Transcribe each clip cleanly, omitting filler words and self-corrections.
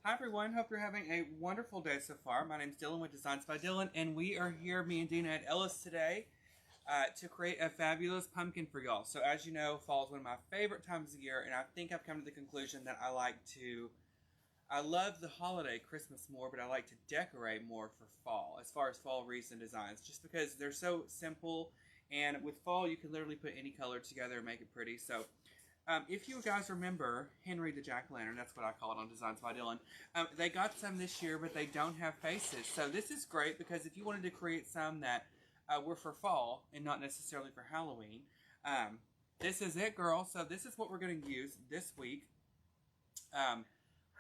Hi everyone, hope you're having a wonderful day so far. My name's Dylan with Designs by Dylan, and we are here, me and Dina at Ellis today, to create a fabulous pumpkin for y'all. So as you know, fall is one of my favorite times of year, and I think I've come to the conclusion that I love the holiday Christmas more, but I like to decorate more for fall, as far as fall wreaths and designs, just because they're so simple, and with fall you can literally put any color together and make it pretty. So if you guys remember Henry the Jack-o'-lantern, that's what I call it on Designs by Dylan, they got some this year, but they don't have faces. So this is great because if you wanted to create some that were for fall and not necessarily for Halloween, this is it, girl. So this is what we're going to use this week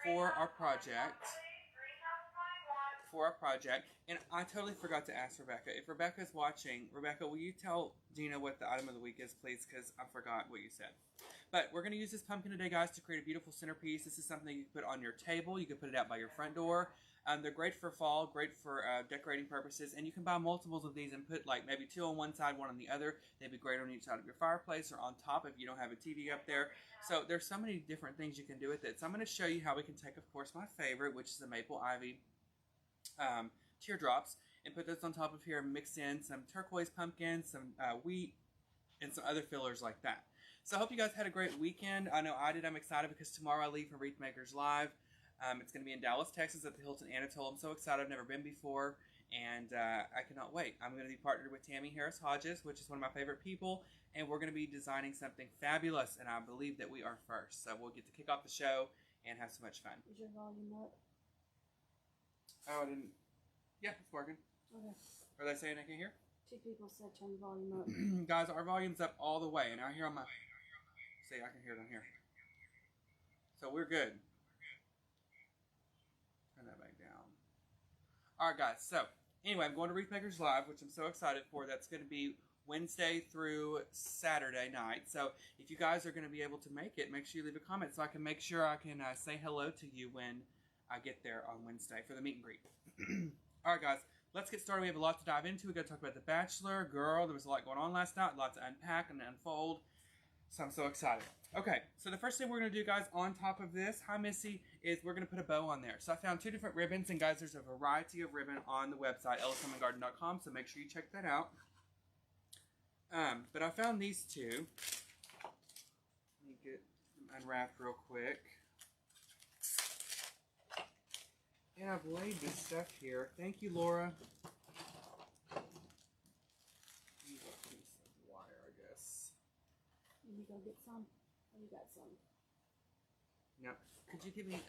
for our project. And I totally forgot to ask Rebecca. If Rebecca's watching, Rebecca, will you tell Dina what the item of the week is, please? Because I forgot what you said. But we're going to use this pumpkin today, guys, to create a beautiful centerpiece. This is something you can put on your table. You can put it out by your front door. They're great for fall, great for decorating purposes. And you can buy multiples of these and put like maybe two on one side, one on the other. They'd be great on each side of your fireplace or on top if you don't have a TV up there. So there's so many different things you can do with it. So I'm going to show you how we can take, of course, my favorite, which is the maple ivy teardrops, and put those on top of here and mix in some turquoise pumpkin, some wheat, and some other fillers like that. So I hope you guys had a great weekend. I know I did. I'm excited because tomorrow I leave for Wreath Makers Live. It's going to be in Dallas, Texas at the Hilton Anatole. I'm so excited. I've never been before, and I cannot wait. I'm going to be partnered with Tammy Harris Hodges, which is one of my favorite people, and we're going to be designing something fabulous, and I believe that we are first. So we'll get to kick off the show and have so much fun. Is your volume up? Oh, I didn't. Yeah, it's working. Okay. Are they saying I can hear? Two people said turn the volume up. Guys, our volume's up all the way, and I hear on my... See, I can hear it on here. So we're good. Turn that back down. Alright, guys, so anyway, I'm going to Wreath Makers Live, which I'm so excited for. That's going to be Wednesday through Saturday night. So if you guys are going to be able to make it, make sure you leave a comment so I can make sure I can say hello to you when I get there on Wednesday for the meet and greet. Alright, guys, let's get started. We have a lot to dive into. We've got to talk about The Bachelor. Girl, there was a lot going on last night, a lot to unpack and unfold. So I'm so excited. Okay, so the first thing we're going to do, guys, on top of this, hi Missy, is we're going to put a bow on there. So I found two different ribbons, and guys, there's a variety of ribbon on the website, ellishomeandgarden.com, so make sure you check that out. But I found these two. Let me get them unwrapped real quick. And I've laid this stuff here. Thank you, Laura. Use a piece of wire, I guess. Can you go get some? Oh, you got some. No. Could you give me,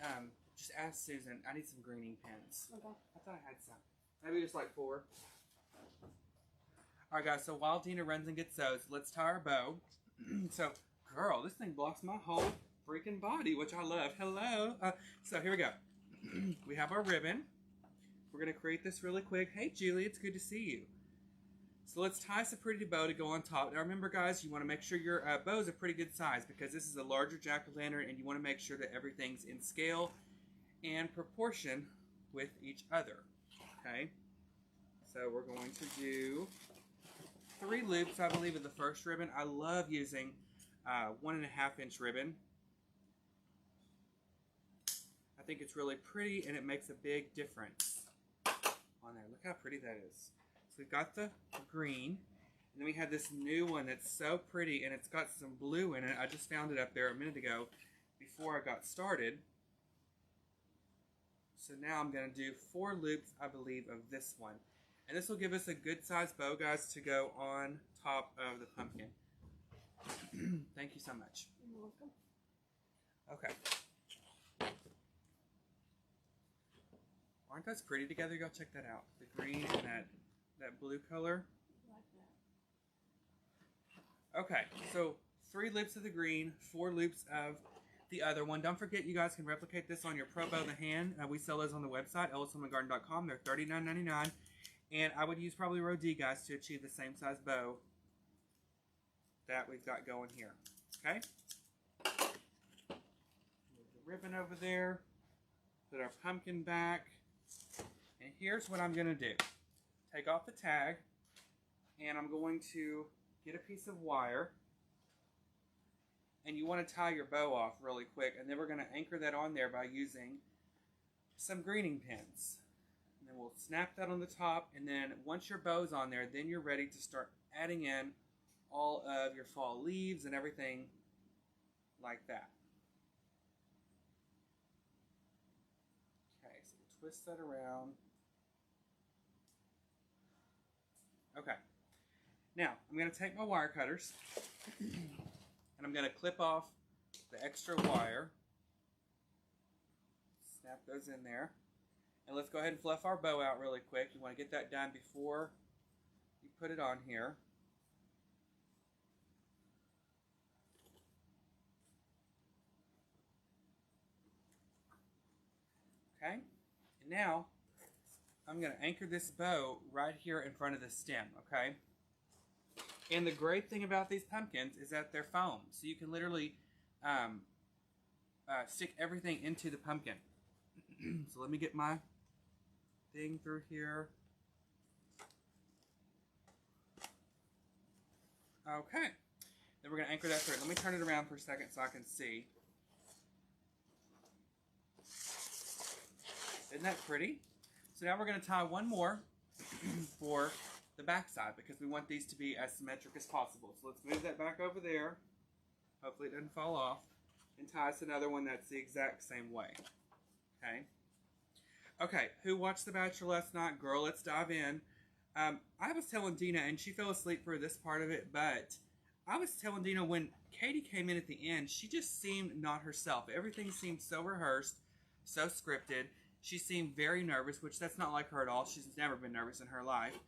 just ask Susan. I need some greening pens. Okay. I thought I had some. Maybe just like 4. Alright, guys, so while Dina runs and gets those, let's tie our bow. So, girl, this thing blocks my whole freaking body, which I love. Hello. So, here we go. We have our ribbon. We're going to create this really quick. Hey, Julie, it's good to see you. So let's tie us a pretty bow to go on top. Now remember, guys, you want to make sure your bow is a pretty good size because this is a larger jack-o'-lantern, and you want to make sure that everything's in scale and proportion with each other. Okay? So we're going to do 3 loops, I believe, of the first ribbon. I love using 1.5-inch ribbon. I think it's really pretty, and it makes a big difference on there. Look how pretty that is. So we've got the green, and then we have this new one that's so pretty, and it's got some blue in it. I just found it up there a minute ago before I got started. So now I'm going to do 4 loops, I believe, of this one. And this will give us a good-sized bow, guys, to go on top of the pumpkin. Thank you so much. You're welcome. Okay. Aren't those pretty together? Y'all check that out. The green and that blue color. Like that. Okay, so 3 loops of the green, 4 loops of the other one. Don't forget, you guys can replicate this on your Pro Bow the Hand. We sell those on the website, ellishomeandgarden.com. They're $39.99. And I would use probably row D, guys, to achieve the same size bow that we've got going here. Okay? Move the ribbon over there. Put our pumpkin back. And here's what I'm going to do. Take off the tag, and I'm going to get a piece of wire, and you want to tie your bow off really quick, and then we're going to anchor that on there by using some greening pins. And then we'll snap that on the top, and then once your bow's on there, then you're ready to start adding in all of your fall leaves and everything like that. Okay, so we'll twist that around. Okay, now I'm going to take my wire cutters and I'm going to clip off the extra wire. Snap those in there. And let's go ahead and fluff our bow out really quick. You want to get that done before you put it on here. Okay, and now I'm going to anchor this bow right here in front of the stem, okay? And the great thing about these pumpkins is that they're foam, so you can literally stick everything into the pumpkin. So let me get my thing through here. Okay, then we're going to anchor that through. Let me turn it around for a second so I can see. Isn't that pretty? So now we're going to tie one more for the back side because we want these to be as symmetric as possible. So let's move that back over there. Hopefully it doesn't fall off. And tie us another one that's the exact same way. Okay. Okay, who watched The Bachelor last night? Girl, let's dive in. I was telling Dina, and she fell asleep for this part of it, but I was telling Dina when Katie came in at the end, she just seemed not herself. Everything seemed so rehearsed, so scripted. She seemed very nervous, which that's not like her at all. She's never been nervous in her life.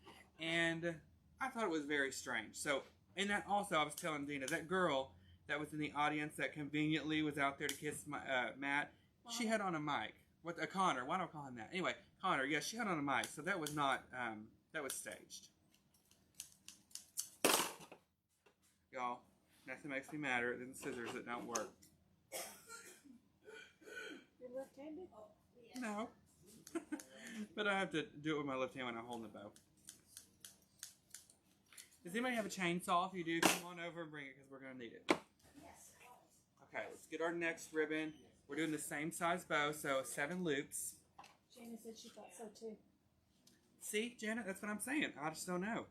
And I thought it was very strange. So, and that also, I was telling Dina, that girl that was in the audience that conveniently was out there to kiss Matt, she had on a mic. What, Connor, why don't I call him that? Anyway, Connor, yes, she had on a mic, so that was not, that was staged. Y'all, nothing makes me madder than scissors that don't work. You're left-handed? No. But I have to do it with my left hand when I'm holding the bow. Does anybody have a chainsaw? If you do, come on over and bring it because we're going to need it. Yes. Okay, let's get our next ribbon. We're doing the same size bow, so 7 loops. Jana said she thought so too. See, Janet, that's what I'm saying. I just don't know.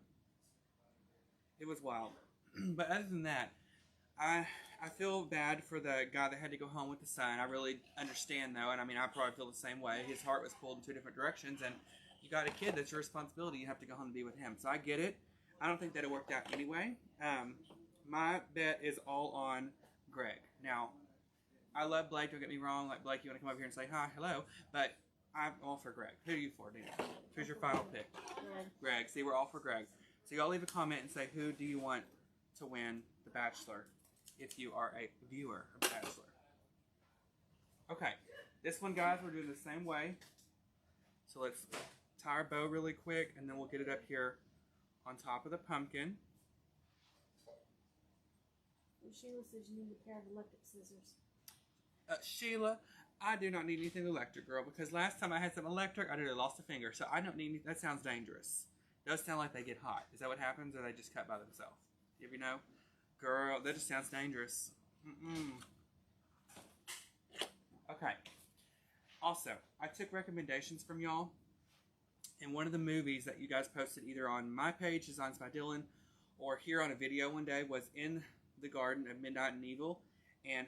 It was wild. But other than that, I feel bad for the guy that had to go home with the son. I really understand, though, and I mean, I probably feel the same way. His heart was pulled in 2 different directions, and you got a kid, that's your responsibility. You have to go home and be with him. So I get it. I don't think that it worked out anyway. My bet is all on Greg. Now, I love Blake, don't get me wrong. Like, Blake, you want to come over here and say hi, hello, but I'm all for Greg. Who are you for, Dina? Who's your final pick? Greg. See, we're all for Greg. So y'all leave a comment and say, who do you want to win The Bachelor if you are a viewer of The Bachelor? Okay, this one, guys, we're doing the same way. So let's tie our bow really quick, and then we'll get it up here on top of the pumpkin. And Sheila says you need a pair of electric scissors. Sheila, I do not need anything electric, girl, because last time I had some electric, I nearly lost a finger, so I don't need, that sounds dangerous. Those sound like they get hot. Is that what happens, or they just cut by themselves? If you know? Girl, that just sounds dangerous. Okay. Also, I took recommendations from y'all, and one of the movies that you guys posted either on my page, Designs by Dylan, or here on a video one day was In the Garden of Midnight and Evil, and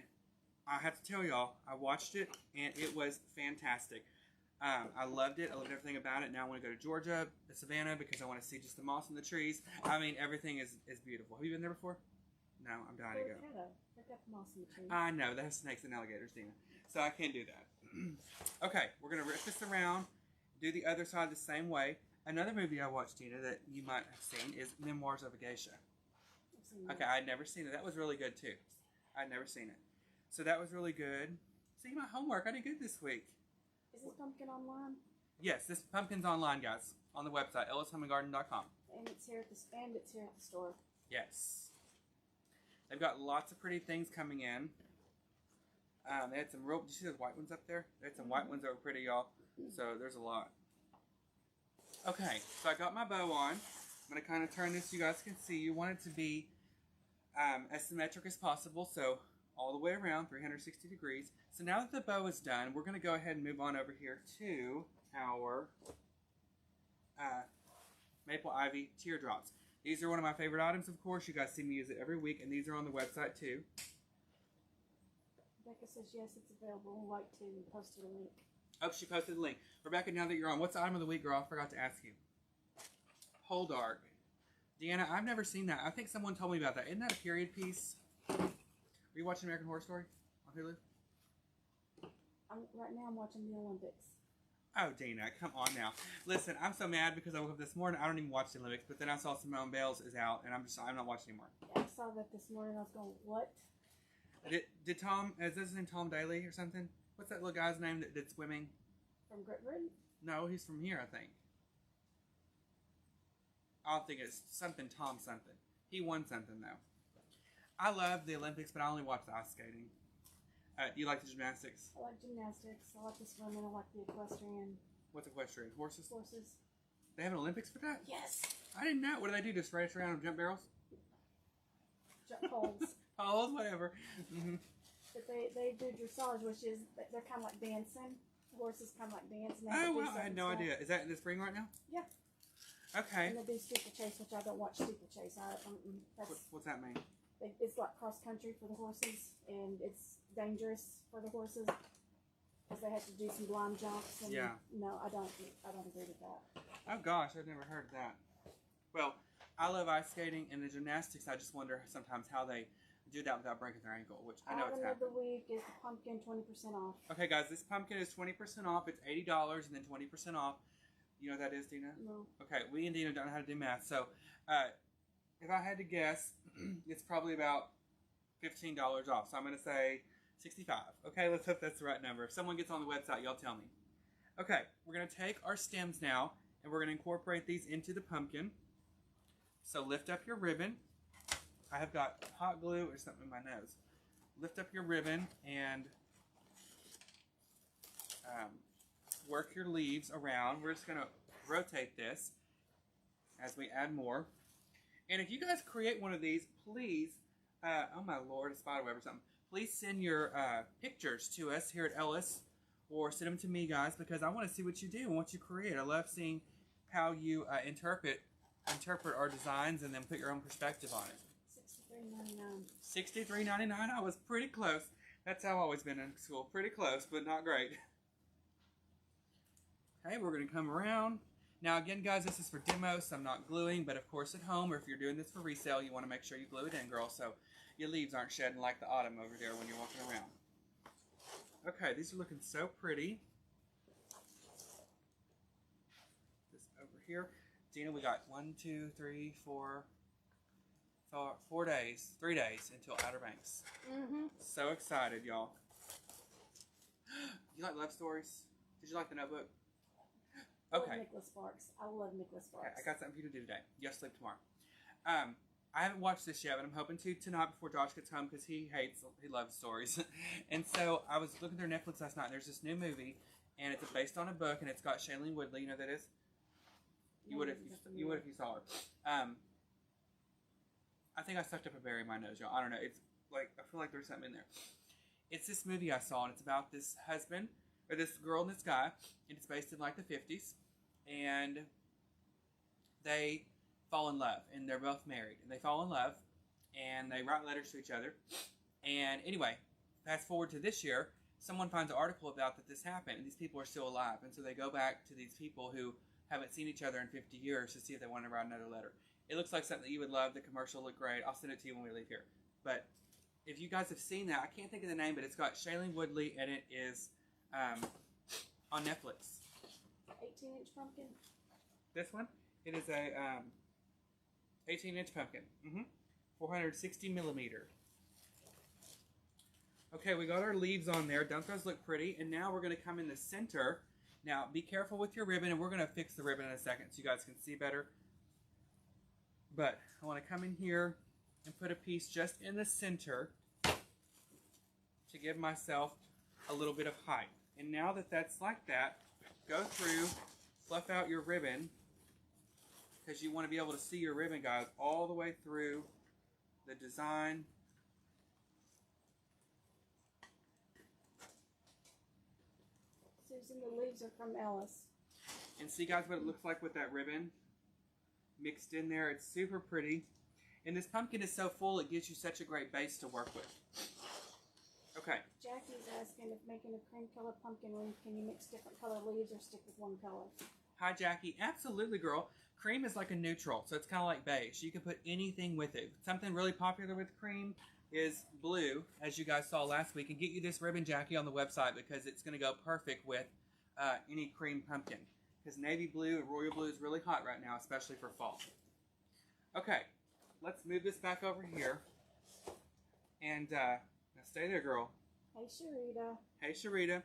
I have to tell y'all, I watched it, and it was fantastic. I loved it. I loved everything about it. Now I want to go to Georgia, Savannah, because I want to see just the moss and the trees. I mean, everything is beautiful. Have you been there before? No, I'm dying to go. Pick up moss in the trees. I know, they have snakes and alligators, Dina. So I can't do that. Okay, we're going to rip this around, do the other side the same way. Another movie I watched, Dina, that you might have seen is Memoirs of a Geisha. Okay, I'd never seen it. That was really good, too. I'd never seen it. So that was really good. See, my homework, I did good this week. Is this pumpkin online? Yes, this pumpkin's online, guys, on the website, ellishomeandgarden.com. And it's here at the store. Yes. They've got lots of pretty things coming in. They had some real, did you see those white ones up there? They had some white ones that were pretty, y'all. So there's a lot. Okay, so I got my bow on. I'm going to kind of turn this so you guys can see. You want it to be as symmetric as possible, so all the way around, 360 degrees. So now that the bow is done, we're going to go ahead and move on over here to our maple ivy teardrops. These are one of my favorite items, of course. You guys see me use it every week, and these are on the website too. Rebecca says yes, it's available. We'd like to post a link. Oh, she posted the link. Rebecca, now that you're on, what's the item of the week, girl? I forgot to ask you. Pole Dark. Deanna, I've never seen that. I think someone told me about that. Isn't that a period piece? Are you watching American Horror Story on Hulu? Right now I'm watching the Olympics. Oh, Dana, come on now. Listen, I'm so mad because I woke up this morning. I don't even watch the Olympics, but then I saw Simone Biles is out, and I'm not watching anymore. Yeah, I saw that this morning. I was going, what? Did Tom, is his name Tom Daly or something? What's that little guy's name that's swimming? From Great Britain? No, he's from here, I think. I don't think it's something Tom something. He won something, though. I love the Olympics, but I only watch the ice skating. Do you like the gymnastics? I like gymnastics. I like the swimming. I like the equestrian. What's equestrian? Horses? Horses. They have an Olympics for that? Yes. I didn't know. What do they do? Just race around on jump barrels? Jump poles. Poles, whatever. Mm-hmm. But they do dressage, which is, they're kind of like dancing. Horses kind of like dancing. Oh, well, I had no idea. Is that in the spring right now? Yeah. Okay. And they do steeplechase, which I don't watch steeplechase. What's that mean? It's like cross country for the horses, and it's dangerous for the horses because they have to do some blind jumps. And yeah. No, I don't agree with that. Oh gosh, I've never heard of that. Well, I love ice skating, and the gymnastics. I just wonder sometimes how they do that without breaking their ankle, which I know it's happening. Item of the week is the pumpkin, 20% off. Okay, guys, this pumpkin is 20% off. It's $80 and then 20% off. You know what that is, Dina? No. Okay, we and Dina don't know how to do math, so if I had to guess, it's probably about $15 off. So I'm going to say 65. Okay, let's hope that's the right number. If someone gets on the website, y'all tell me. Okay, we're going to take our stems now, and we're going to incorporate these into the pumpkin. So lift up your ribbon. I have got hot glue or something in my nose. Lift up your ribbon and work your leaves around. We're just going to rotate this as we add more. And if you guys create one of these, please, oh my lord, a spiderweb or something. Please send your pictures to us here at Ellis, or send them to me, guys, because I want to see what you do and what you create. I love seeing how you interpret our designs and then put your own perspective on it. $63.99. $63.99. I was pretty close. That's how I've always been in school. Pretty close, but not great. Okay, we're going to come around. Now, again, guys, this is for demo, so I'm not gluing, but of course at home, or if you're doing this for resale, you want to make sure you glue it in, girl, so your leaves aren't shedding like the autumn over there when you're walking around. Okay, these are looking so pretty. This over here. Dina, we got 4 days, 3 days until Outer Banks. Mm-hmm. So excited, y'all. You like love stories? Did you like the Notebook? Okay. I love Nicholas Sparks. I love Nicholas Sparks. Okay, I got something for you to do today. You have to sleep tomorrow. I haven't watched this yet, but I'm hoping to tonight before Josh gets home because he loves stories. And so I was looking through Netflix last night, and there's this new movie, and it's based on a book, and it's got Shailene Woodley. You know who that is? You would if you saw her. I think I sucked up a berry in my nose, y'all. I don't know. It's like, I feel like there's something in there. It's this movie I saw, and it's about this husband, or this girl and this guy, and it's based in like the 50s, and they fall in love, and they're both married, and they fall in love, and they write letters to each other, and anyway, fast forward to this year, someone finds an article about that this happened, and these people are still alive, and so they go back to these people who haven't seen each other in 50 years to see if they want to write another letter. It looks like something that you would love. The commercial looked great. I'll send it to you when we leave here. But if you guys have seen that, I can't think of the name, but it's got Shailene Woodley, and it is on Netflix. 18-inch pumpkin? This one? It is a 18-inch pumpkin. 460 millimeter. Okay, we got our leaves on there. Don't those look pretty? And now we're going to come in the center. Now, be careful with your ribbon, and we're going to fix the ribbon in a second so you guys can see better. But I want to come in here and put a piece just in the center to give myself a little bit of height. And now that that's like that, go through, fluff out your ribbon, because you want to be able to see your ribbon, guys, all the way through the design. Susan, the leaves are from Ellis. And see, guys, what it looks like with that ribbon mixed in there. It's super pretty. And this pumpkin is so full, it gives you such a great base to work with. Okay. Jackie's asking if making a cream color pumpkin wreath, can you mix different color leaves or stick with one color? Hi, Jackie. Absolutely, girl. Cream is like a neutral, so it's kind of like beige. You can put anything with it. Something really popular with cream is blue, as you guys saw last week. And get you this ribbon, Jackie, on the website because it's going to go perfect with any cream pumpkin. Because navy blue and royal blue is really hot right now, especially for fall. Okay, let's move this back over here. And now stay there, girl. Hey, Sharita. Hey, Sharita.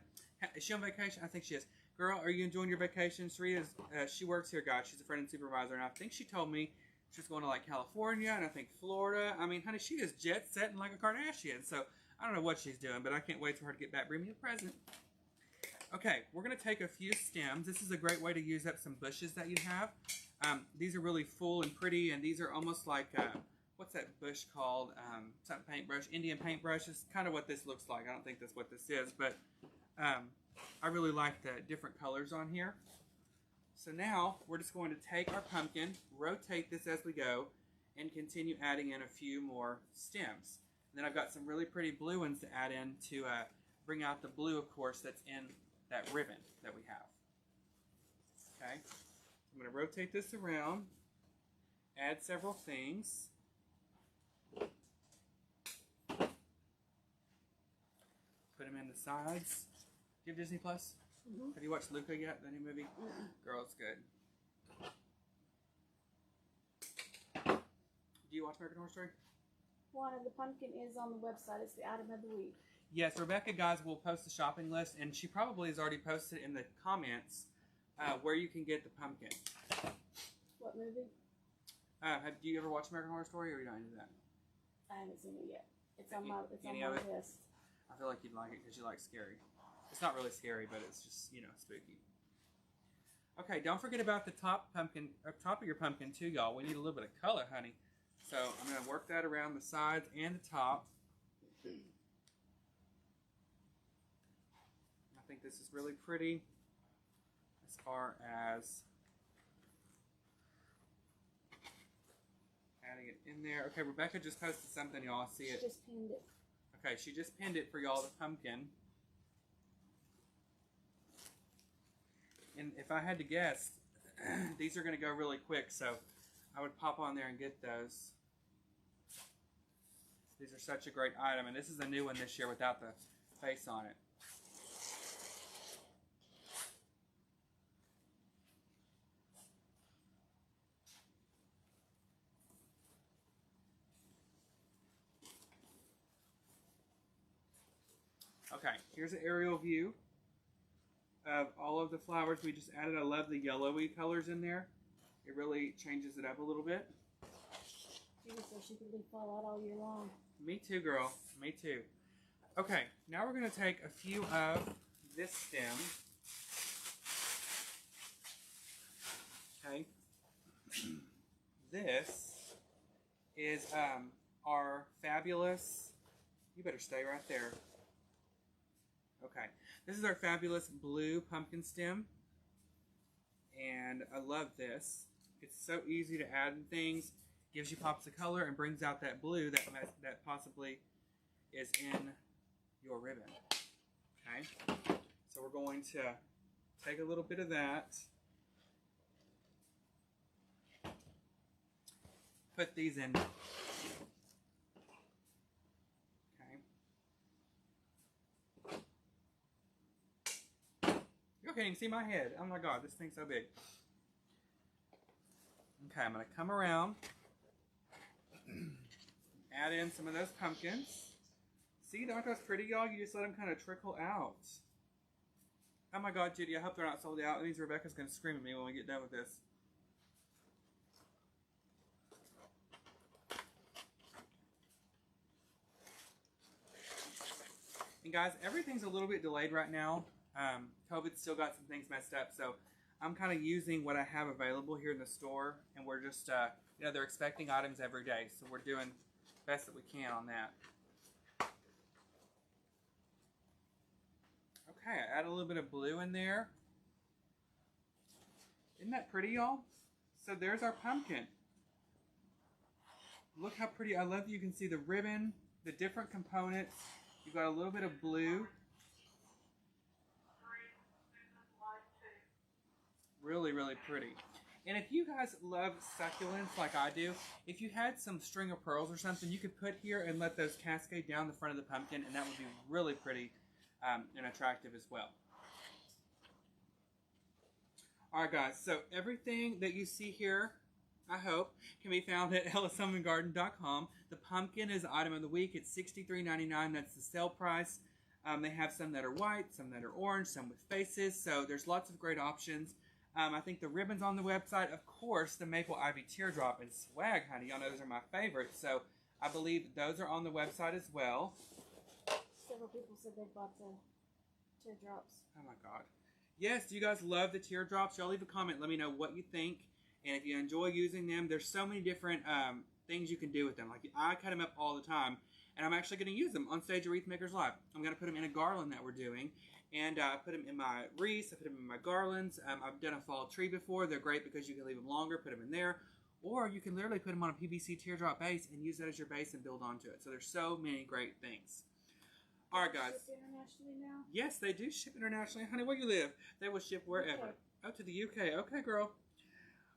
Is she on vacation? I think she is. Girl, are you enjoying your vacation? Sharita, she works here, guys. She's a friend and supervisor, and I think she told me she's going to, like, California, and I think Florida. I mean, honey, she is jet-setting like a Kardashian, so I don't know what she's doing, but I can't wait for her to get back. Bring me a present. Okay, we're going to take a few stems. This is a great way to use up some bushes that you have. These are really full and pretty, and these are almost like, what's that bush called? Something paintbrush, Indian paintbrush. It's kind of what this looks like. I don't think that's what this is, but I really like the different colors on here. So now we're just going to take our pumpkin, rotate this as we go, and continue adding in a few more stems. And then I've got some really pretty blue ones to add in to bring out the blue, of course, that's in that ribbon that we have. Okay, I'm going to rotate this around, add several things. Put them in the sides. Do you have Disney Plus? Mm-hmm. Have you watched Luca yet, the new movie? Mm-hmm. Girl, it's good. Do you watch American Horror Story? One of the pumpkin is on the website. It's the item of the week. Yes, Rebecca, guys, will post the shopping list, and she probably has already posted in the comments where you can get the pumpkin. What movie? Do you ever watch American Horror Story, or are you not into that? I haven't seen it yet. It's on my list. I feel like you'd like it because you like scary. It's not really scary, but it's just, you know, spooky. Okay, don't forget about the top pumpkin, top of your pumpkin too, y'all. We need a little bit of color, honey. So I'm going to work that around the sides and the top. I think this is really pretty as far as adding it in there. Okay, Rebecca just posted something, y'all. See it? She just pinned it. Okay, she just pinned it for y'all, the pumpkin. And if I had to guess, these are going to go really quick, so I would pop on there and get those. These are such a great item, and this is a new one this year without the face on it. Okay, here's an aerial view of all of the flowers we just added. I love the yellowy colors in there. It really changes it up a little bit. Judy says she could leave fall out all year long. Me too, girl. Me too. Okay, now we're going to take a few of this stem. Okay. This is our fabulous... You better stay right there. Okay, this is our fabulous blue pumpkin stem, and I love this. It's so easy to add in things, gives you pops of color, and brings out that blue that possibly is in your ribbon. Okay, so we're going to take a little bit of that, put these in. You can't even see my head. Oh my God, this thing's so big. Okay, I'm going to come around, add in some of those pumpkins. See, aren't those pretty, y'all? You just let them kind of trickle out. Oh my God, Judy, I hope they're not sold out. It means Rebecca's going to scream at me when we get done with this. And guys, everything's a little bit delayed right now. COVID's still got some things messed up, so I'm kind of using what I have available here in the store, and we're just, you know, they're expecting items every day, so we're doing the best that we can on that. Okay, I add a little bit of blue in there. Isn't that pretty, y'all? So there's our pumpkin. Look how pretty. I love that you can see the ribbon, the different components. You've got a little bit of blue. Really, really pretty. And if you guys love succulents like I do, if you had some string of pearls or something, you could put here and let those cascade down the front of the pumpkin, and that would be really pretty and attractive as well. Alright guys, so everything that you see here, I hope, can be found at ellishomeandgarden.com. The pumpkin is the item of the week. It's $63.99. That's the sale price. They have some that are white, some that are orange, some with faces, so there's lots of great options. I think the ribbons on the website, of course, the Maple Ivy Teardrop and Swag, honey. Y'all know those are my favorites, so I believe those are on the website as well. Several people said they bought the teardrops. Oh my God. Yes, do you guys love the teardrops? Y'all leave a comment. Let me know what you think. And if you enjoy using them, there's so many different things you can do with them. Like, I cut them up all the time, and I'm actually going to use them on stage at Wreath Makers Live. I'm going to put them in a garland that we're doing. And I put them in my wreaths, I put them in my garlands. I've done a fall tree before. They're great because you can leave them longer, put them in there. Or you can literally put them on a PVC teardrop base and use that as your base and build onto it. So there's so many great things. All right, guys. Ship internationally now? Yes, they do ship internationally. Honey, where you live? They will ship wherever. Okay. Oh, to the UK. Okay, girl.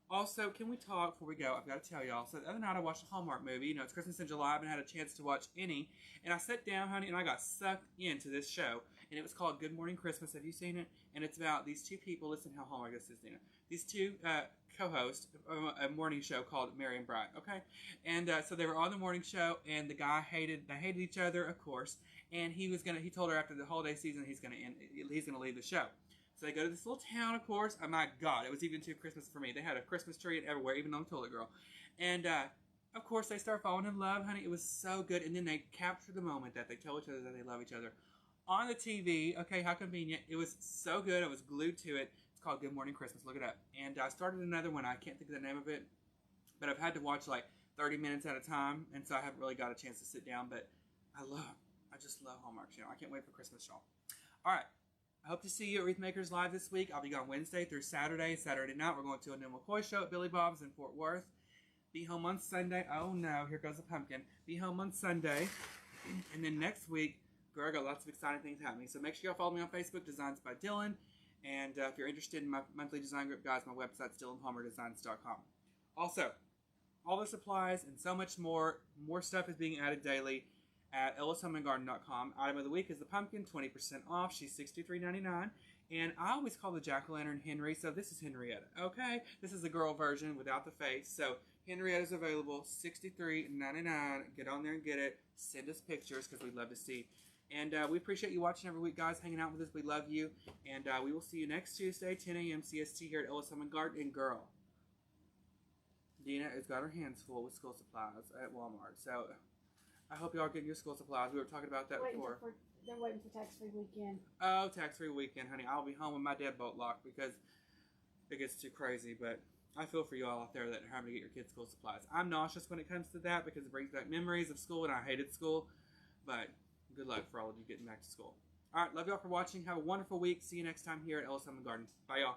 Also, can we talk before we go? I've got to tell y'all. So the other night I watched a Hallmark movie. You know, it's Christmas in July. I haven't had a chance to watch any. And I sat down, honey, and I got sucked into this show. And it was called Good Morning Christmas. Have you seen it? And it's about these two people. Listen how Hallmark this is, Dina. These two co-hosts of a morning show called Mary and Bride. Okay? And so they were on the morning show, and the guy hated each other, of course. And he told her after the holiday season he's gonna leave the show. So they go to this little town, of course. Oh my God, it was even too Christmas for me. They had a Christmas tree everywhere, even on Toilet Girl. And of course they start falling in love, honey. It was so good. And then they capture the moment that they tell each other that they love each other on the TV. Okay, how convenient. It was so good. I was glued to it. It's called Good Morning Christmas. Look it up. And I started another one. I can't think of the name of it, but I've had to watch like 30 minutes at a time, and so I haven't really got a chance to sit down. But I just love Hallmark Channel. I can't wait for Christmas, y'all. All right. I hope to see you at Wreath Makers Live this week. I'll be gone Wednesday through Saturday. Saturday night, we're going to a Neil McCoy show at Billy Bob's in Fort Worth. Be home on Sunday. Oh no, here goes the pumpkin. Be home on Sunday. And then next week, girl, I got lots of exciting things happening. So make sure y'all follow me on Facebook, Designs by Dylan. And if you're interested in my monthly design group, guys, my website's DylanPalmerDesigns.com. Also, all the supplies and so much more stuff is being added daily at ellishomeandgarden.com. Item of the week is the pumpkin, 20% off. She's $63.99. And I always call the jack-o'-lantern Henry, so this is Henrietta, okay? This is the girl version without the face. So Henrietta's available, $63.99. Get on there and get it. Send us pictures because we'd love to see. And we appreciate you watching every week, guys, hanging out with us. We love you. And we will see you next Tuesday, 10 a.m. CST here at Ellis Home and Garden. And girl, Dina has got her hands full with school supplies at Walmart. So I hope y'all get your school supplies. We were talking about that before. They're waiting for tax-free weekend. Oh, tax-free weekend, honey. I'll be home with my deadbolt lock because it gets too crazy. But I feel for you all out there that are having to get your kids school supplies. I'm nauseous when it comes to that because it brings back memories of school, and I hated school. But good luck for all of you getting back to school. All right, love y'all for watching. Have a wonderful week. See you next time here at Ellis Home and Garden. Bye, y'all.